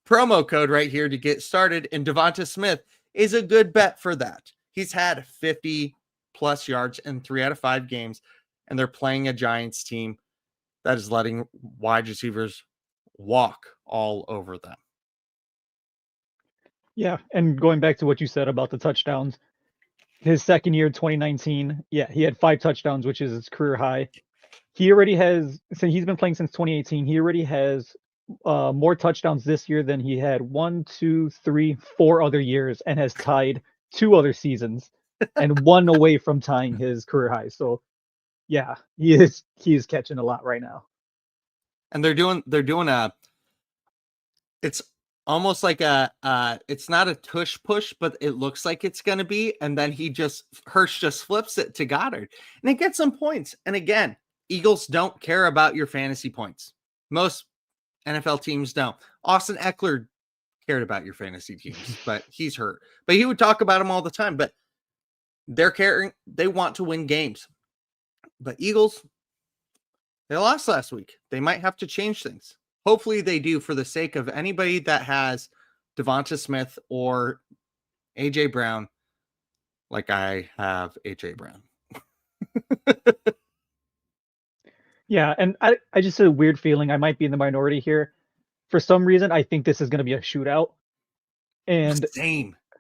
promo code right here to get started. And Devonta Smith is a good bet for that. He's had 50 plus yards in 3 out of 5 games. and they're playing a Giants team that is letting wide receivers walk all over them. Yeah, and going back to what you said about the touchdowns, his second year, 2019, yeah, he had 5 touchdowns, which is his career high. He already has, so he's been playing since 2018. He already has more touchdowns this year than he had 1, 2, 3, 4 other years, and has tied 2 other seasons, and 1 away from tying his career high. So, yeah, he is catching a lot right now. And they're doing it's almost like it's not a tush push, but it looks like it's going to be. And then Hurts just flips it to Goddard and it gets some points. And again, Eagles don't care about your fantasy points. Most NFL teams don't. Austin Eckler cared about your fantasy teams, but he's hurt. But he would talk about them all the time. But they're caring. They want to win games. But Eagles, they lost last week. They might have to change things. Hopefully they do, for the sake of anybody that has Devonta Smith or A.J. Brown, like I have A.J. Brown. Yeah, and I just had a weird feeling I might be in the minority here. For some reason, I think this is going to be a shootout. And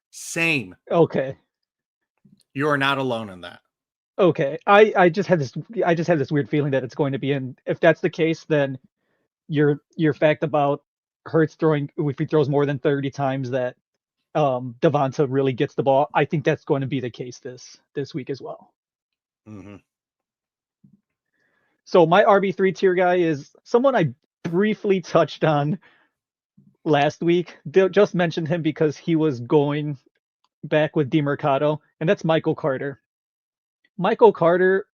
Same. Okay. You are not alone in that. Okay. I just had this weird feeling that it's going to be, and if that's the case, then your fact about Hurts throwing, if he throws more than 30 times, that Devonta really gets the ball, I think that's going to be the case this week as well. Mm-hmm. So my RB3 tier guy is someone I briefly touched on last week. Just mentioned him because he was going back with DeMercado, and that's Michael Carter. Michael Carter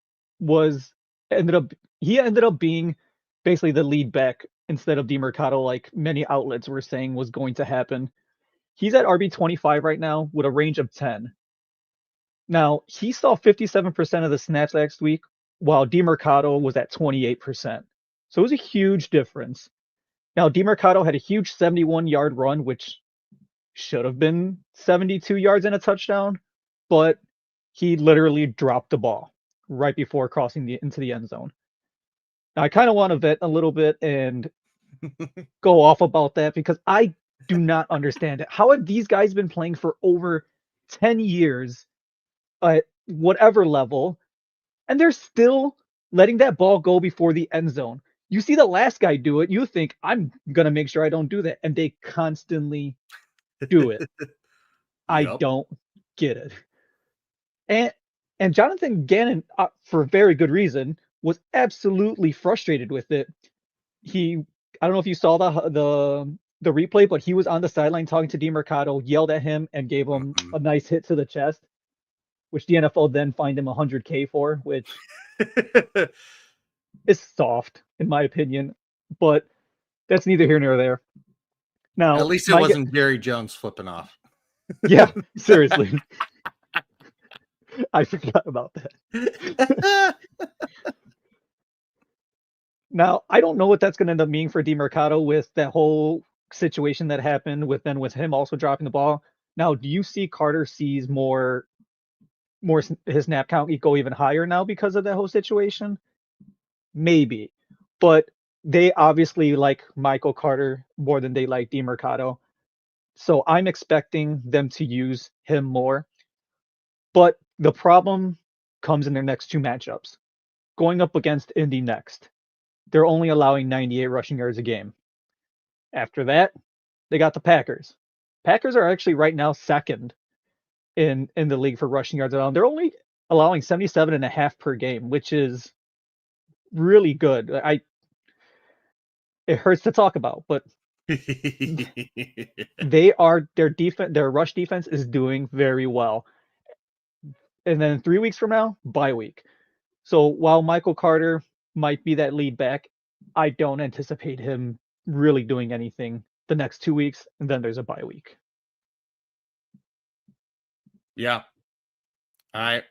ended up being basically the lead back instead of DeMercado, like many outlets were saying was going to happen. He's at RB25 right now with a range of 10. Now, he saw 57% of the snaps last week, while DeMercado was at 28%. So it was a huge difference. Now, DeMercado had a huge 71-yard run, which should have been 72 yards and a touchdown, but he literally dropped the ball right before crossing into the end zone. Now, I kind of want to vet a little bit and go off about that because I do not understand it. How have these guys been playing for over 10 years at whatever level, and they're still letting that ball go before the end zone? You see the last guy do it, you think, I'm going to make sure I don't do that, and they constantly do it. I don't get it. And Jonathan Gannon, for very good reason, was absolutely frustrated with it. I don't know if you saw the replay, but he was on the sideline talking to DeMercado, yelled at him, and gave him a nice hit to the chest, which the NFL then fined him $100K for, which is soft, in my opinion. But that's neither here nor there. Now, at least it wasn't Jerry Jones flipping off. Yeah, seriously. I forgot about that. Now, I don't know what that's going to end up meaning for DeMercado with that whole situation that happened with him also dropping the ball. Now, do you see Carter sees more his snap count go even higher now because of that whole situation? Maybe. But they obviously like Michael Carter more than they like DeMercado. So I'm expecting them to use him more. But the problem comes in their next 2 matchups. Going up against Indy next, they're only allowing 98 rushing yards a game. After that, they got the Packers. Packers are actually right now second in the league for rushing yards allowed. They're only allowing 77.5 per game, which is really good. It hurts to talk about, but their rush defense is doing very well. And then 3 weeks from now, bye week. So while Michael Carter might be that lead back, I don't anticipate him really doing anything the next 2 weeks, and then there's a bye week. Yeah. I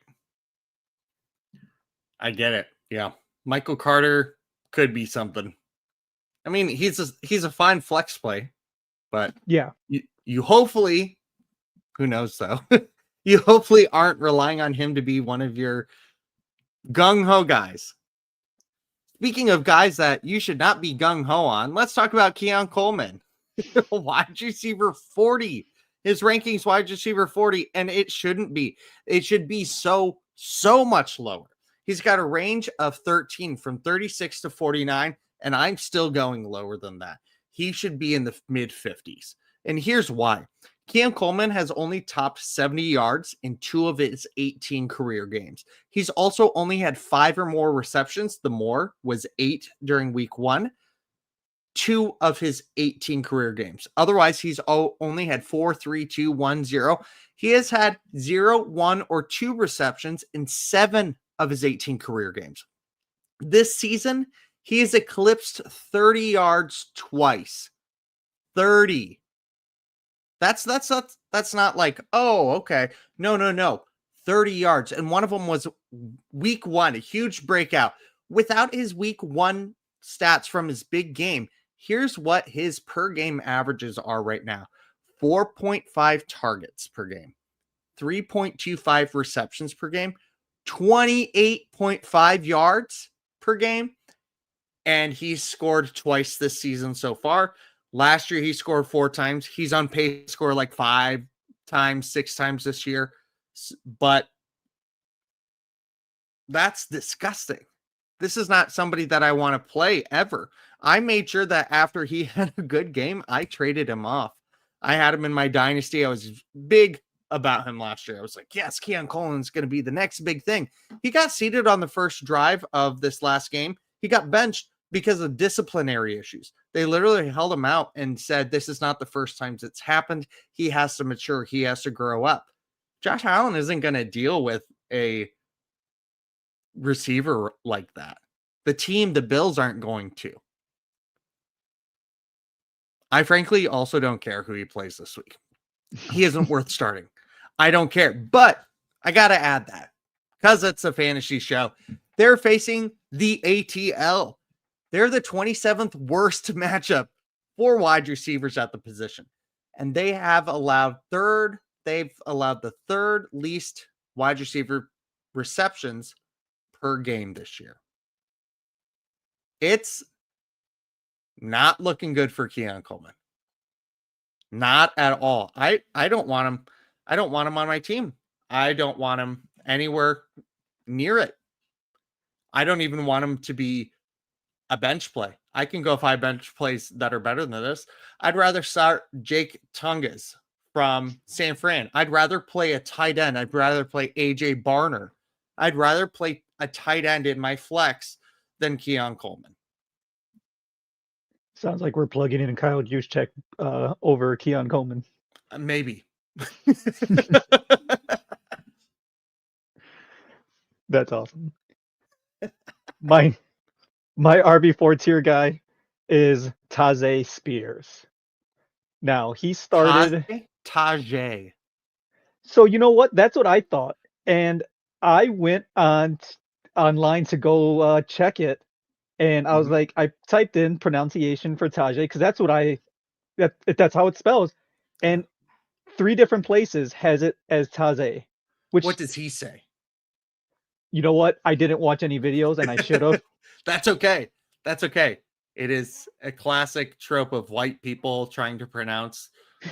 get it. Yeah. Michael Carter could be something. I mean, he's a fine flex play, but yeah, you hopefully, who knows though, you hopefully aren't relying on him to be one of your Gung-ho guys. Speaking of guys that you should not be gung-ho on, let's talk about Keon Coleman. Wide receiver 40. His rankings wide receiver 40, and it shouldn't be. It should be so much lower. He's got a range of 13 from 36 to 49, and I'm still going lower than that. He should be in the mid 50s. And here's why. Keon Coleman has only topped 70 yards in 2 of his 18 career games. He's also only had 5 or more receptions. The more was 8 during week 1. 2 of his 18 career games. Otherwise, he's only had 4, 3, 2, 1, 0. He has had 0, 1, or 2 receptions in 7 of his 18 career games. This season, he has eclipsed 30 yards twice. 30. That's not like, oh, okay. No. 30 yards. And one of them was week 1, a huge breakout. Without his week 1 stats from his big game, here's what his per game averages are right now. 4.5 targets per game, 3.25 receptions per game, 28.5 yards per game. And he's scored twice this season so far. Last year, he scored 4 times. He's on pace to score like 5 times, 6 times this year. But that's disgusting. This is not somebody that I want to play ever. I made sure that after he had a good game, I traded him off. I had him in my dynasty. I was big about him last year. I was like, yes, Keon Coleman's going to be the next big thing. He got seated on the first drive of this last game. He got benched because of disciplinary issues. They literally held him out and said, this is not the first time it's happened. He has to mature. He has to grow up. Josh Allen isn't going to deal with a receiver like that. The Bills aren't going to. I frankly also don't care who he plays this week. He isn't worth starting. I don't care. But I got to add that because it's a fantasy show. They're facing the ATL. They're the 27th worst matchup for wide receivers at the position. And they have allowed they've allowed the 3rd least wide receiver receptions per game this year. It's not looking good for Keon Coleman. Not at all. I don't want him. I don't want him on my team. I don't want him anywhere near it. I don't even want him to be a bench play. I can go 5 bench plays that are better than this. I'd rather start Jake Tungas from San Fran. I'd rather play a tight end. I'd rather play AJ Barner. I'd rather play a tight end in my flex than Keon Coleman. Sounds like we're plugging in Kyle Juszczyk over Keon Coleman. Maybe. That's awesome. My RB4 tier guy is Tajay Spears. Now, he started... Tajay. So, you know what? That's what I thought. And I went online to go check it. And I was like, I typed in pronunciation for Tajay because that's what that's how it spells. And 3 different places has it as Tajay. What does he say? You know what? I didn't watch any videos and I should have. That's okay. That's okay. It is a classic trope of white people trying to pronounce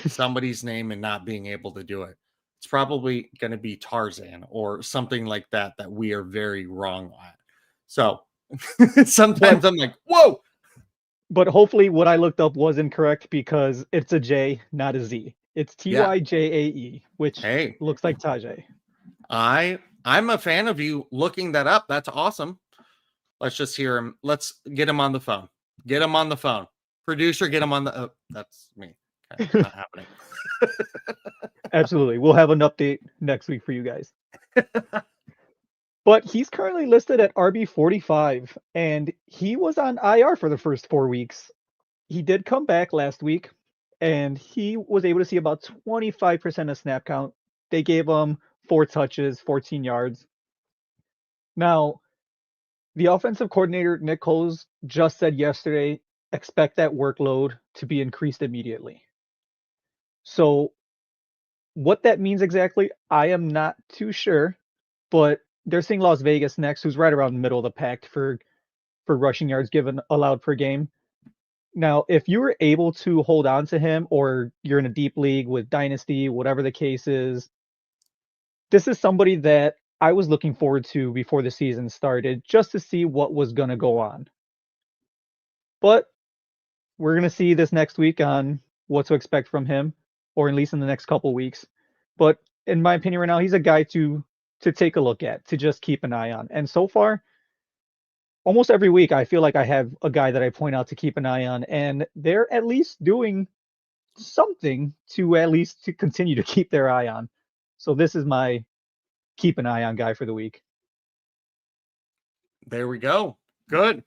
somebody's name and not being able to do it. It's probably going to be Tarzan or something like that we are very wrong at. So sometimes I'm like, whoa. But hopefully what I looked up was incorrect because it's a J, not a Z. It's Tyjae, which looks like Tajay. I'm a fan of you looking that up. That's awesome. Let's just hear him. Let's get him on the phone. Get him on the phone. Producer, get him on the... that's me. Okay, not happening. Absolutely. We'll have an update next week for you guys. But he's currently listed at RB45, and he was on IR for the first 4 weeks. He did come back last week, and he was able to see about 25% of snap count. They gave him 4 touches, 14 yards. Now, the offensive coordinator, Nick Coles, just said yesterday, expect that workload to be increased immediately. So what that means exactly, I am not too sure, but they're seeing Las Vegas next, who's right around the middle of the pack for rushing yards given allowed per game. Now, if you were able to hold on to him, or you're in a deep league with Dynasty, whatever the case is, this is somebody that I was looking forward to before the season started, just to see what was going to go on. But we're going to see this next week on what to expect from him, or at least in the next couple weeks. But in my opinion, right now, he's a guy to take a look at, to just keep an eye on. And so far, almost every week, I feel like I have a guy that I point out to keep an eye on, and they're at least doing something to at least to continue to keep their eye on. So this is my keep an eye on guy for the week. There we go. Good.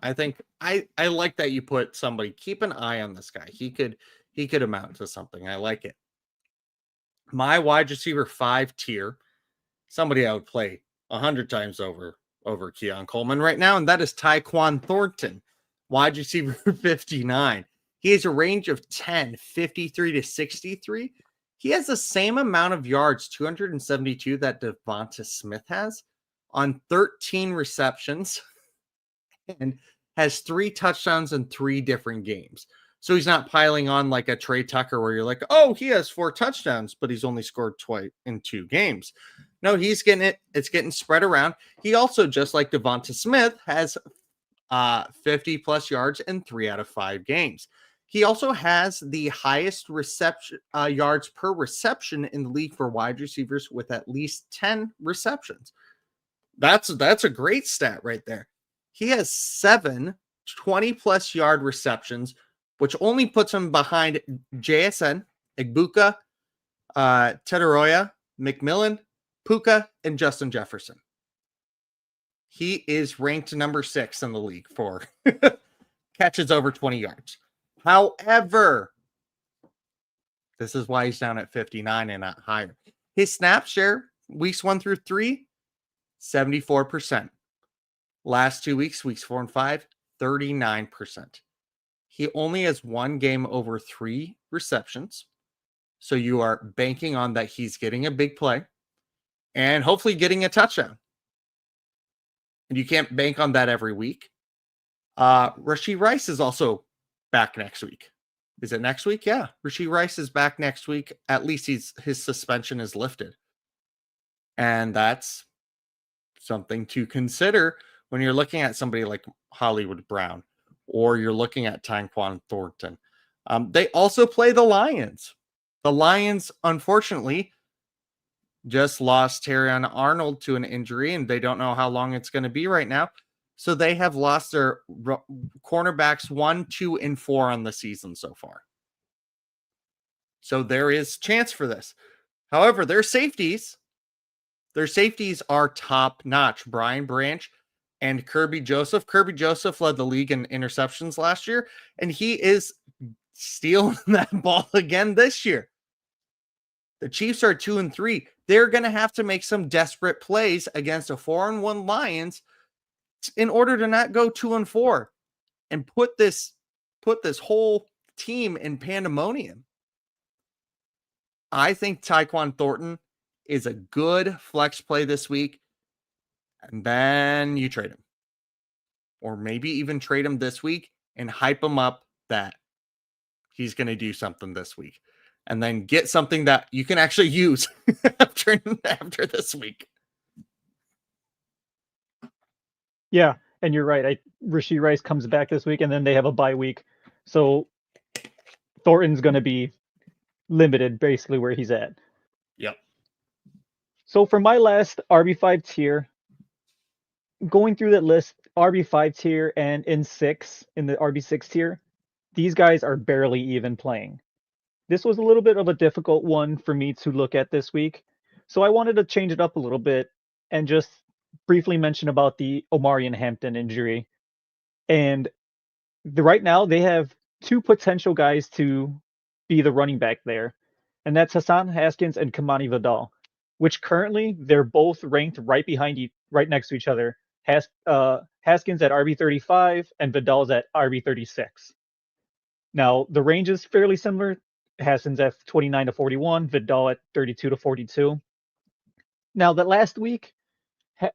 I think I like that you put somebody, keep an eye on this guy. He could amount to something. I like it. My wide receiver 5 tier, somebody I would play 100 times over Keon Coleman right now, and that is Tyquan Thornton, wide receiver 59. He has a range of 10, 53 to 63. He has the same amount of yards, 272, that Devonta Smith has on 13 receptions and has 3 touchdowns in 3 different games. So he's not piling on like a Trey Tucker where you're like, oh, he has 4 touchdowns, but he's only scored twice in 2 games. No, he's getting it. It's getting spread around. He also, just like Devonta Smith, has 50 plus yards in 3 out of 5 games. He also has the highest reception yards per reception in the league for wide receivers with at least 10 receptions. That's a great stat right there. He has 7 20-plus yard receptions, which only puts him behind JSN, Igbuka, Tetaroya, McMillan, Puka, and Justin Jefferson. He is ranked number 6 in the league for catches over 20 yards. However, this is why he's down at 59 and not higher. His snap share, weeks 1 through 3, 74%. Last 2 weeks, weeks 4 and 5, 39%. He only has 1 game over 3 receptions. So you are banking on that he's getting a big play and hopefully getting a touchdown. And you can't bank on that every week. Rashee Rice is also back next week. Is it next week? Yeah. Rashee Rice is back next week. At least his suspension is lifted. And that's something to consider when you're looking at somebody like Hollywood Brown, or you're looking at Tyquan Thornton. They also play the Lions. The Lions, unfortunately, just lost Terrion Arnold to an injury, and they don't know how long it's going to be right now. So they have lost their cornerbacks 1, 2, and 4 on the season so far. So there is chance for this. However, their safeties are top notch. Brian Branch and Kirby Joseph. Kirby Joseph led the league in interceptions last year, and he is stealing that ball again this year. The Chiefs are 2 and 3. They're going to have to make some desperate plays against a 4-1 Lions in order to not go 2 and 4 and put this whole team in pandemonium. I think Tyquan Thornton is a good flex play this week, and then you trade him. Or maybe even trade him this week and hype him up that he's going to do something this week. And then get something that you can actually use after this week. Yeah, and you're right. Rashee Rice comes back this week, and then they have a bye week. So Thornton's going to be limited basically where he's at. Yep. So for my last RB5 tier, going through that list, RB5 tier and in the RB6 tier, these guys are barely even playing. This was a little bit of a difficult one for me to look at this week. So I wanted to change it up a little bit and just briefly mention about the Omarion Hampton injury. And right now they have 2 potential guys to be the running back there. And that's Hassan Haskins and Kamani Vidal, which currently they're both ranked right next to each other. Haskins at RB35 and Vidal's at RB36. Now the range is fairly similar. Haskins at 29 to 41, Vidal at 32 to 42. Now that last week,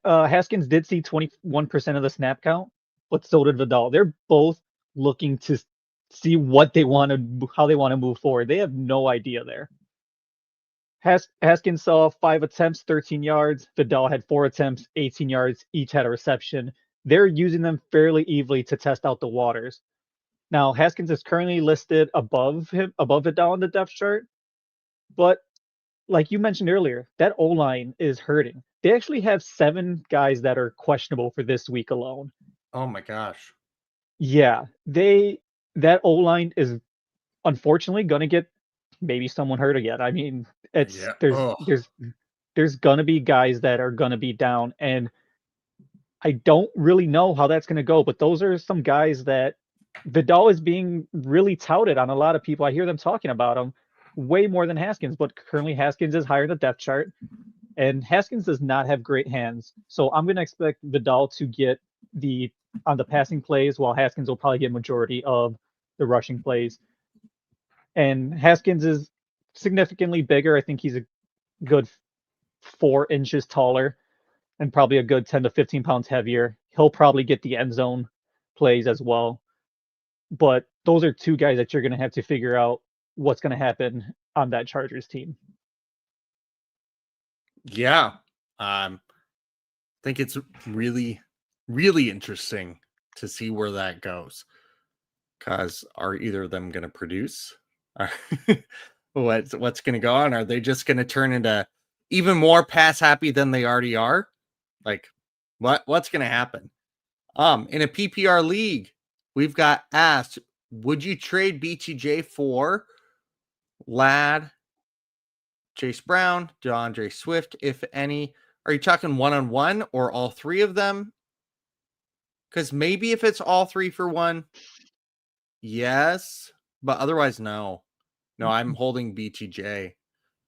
Haskins did see 21% of the snap count, but so did Vidal. They're both looking to see what they want to, how they want to move forward. They have no idea there. Haskins saw 5 attempts, 13 yards. Vidal had 4 attempts, 18 yards. Each had a reception. They're using them fairly evenly to test out the waters. Now, Haskins is currently listed above Vidal on the depth chart, but like you mentioned earlier, that O-line is hurting. They actually have 7 guys that are questionable for this week alone. Oh my gosh. Yeah, that O-line is unfortunately going to get maybe someone hurt again. I mean, there's going to be guys that are going to be down, and I don't really know how that's going to go, but those are some guys that Vidal is being really touted on a lot of people. I hear them talking about him way more than Haskins, but currently Haskins is higher in the depth chart, and Haskins does not have great hands. So I'm going to expect Vidal to get on the passing plays, while Haskins will probably get majority of the rushing plays. And Haskins is significantly bigger. I think he's a good 4 inches taller and probably a good 10 to 15 pounds heavier. He'll probably get the end zone plays as well. But those are 2 guys that you're going to have to figure out what's going to happen on that Chargers team. Yeah. I think it's really, really interesting to see where that goes. Because are either of them going to produce? What's going to go on? Are they just going to turn into even more pass happy than they already are? Like, what's going to happen? In a PPR league, we've got asked, would you trade BTJ for Ladd, Chase Brown, DeAndre Swift, if any? Are you talking one-on-one or all 3 of them? Because maybe if it's all 3 for 1, yes, but otherwise, no. No, I'm holding BTJ.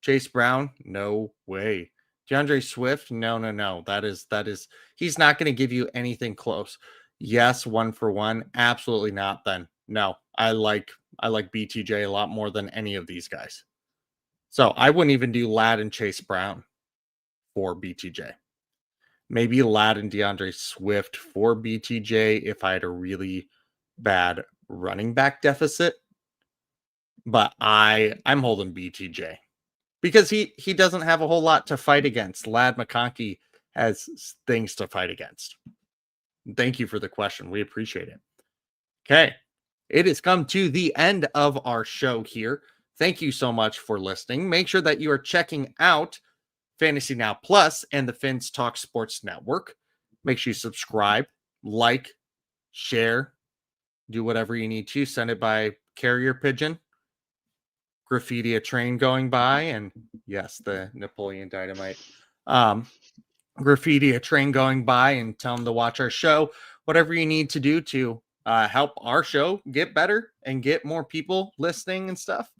Chase Brown, no way. DeAndre Swift, no. That is, he's not going to give you anything close. Yes, 1 for 1, absolutely not. Then no, I like BTJ a lot more than any of these guys. So I wouldn't even do Ladd and Chase Brown for BTJ. Maybe Ladd and DeAndre Swift for BTJ if I had a really bad running back deficit. But I'm holding BTJ because he doesn't have a whole lot to fight against. Ladd McConkey has things to fight against. Thank you for the question. We appreciate it. Okay. It has come to the end of our show here. Thank you so much for listening. Make sure that you are checking out Fantasy Now Plus and the Fins Talk Sports Network. Make sure you subscribe, like, share, do whatever you need to. Send it by carrier pigeon. Graffiti a train going by, and yes, the Napoleon Dynamite. Graffiti a train going by and tell them to watch our show. Whatever you need to do to help our show get better and get more people listening and stuff.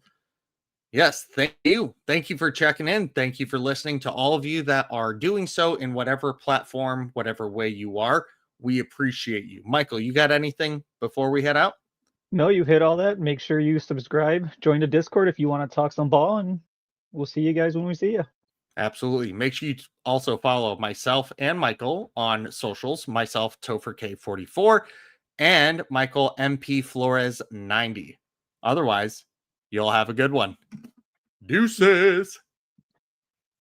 Yes, thank you. Thank you for checking in. Thank you for listening to all of you that are doing so in whatever platform, whatever way you are. We appreciate you. Michael, you got anything before we head out? No, you hit all that. Make sure you subscribe, join the Discord if you want to talk some ball, and we'll see you guys when we see you. Absolutely. Make sure you also follow myself and Michael on socials. Myself, Topher K44, and Michael MP Flores 90. Otherwise, you'll have a good one. Deuces.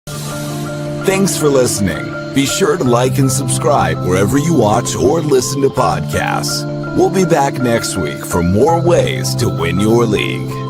Thanks for listening. Be sure to like and subscribe wherever you watch or listen to podcasts. We'll be back next week for more ways to win your league.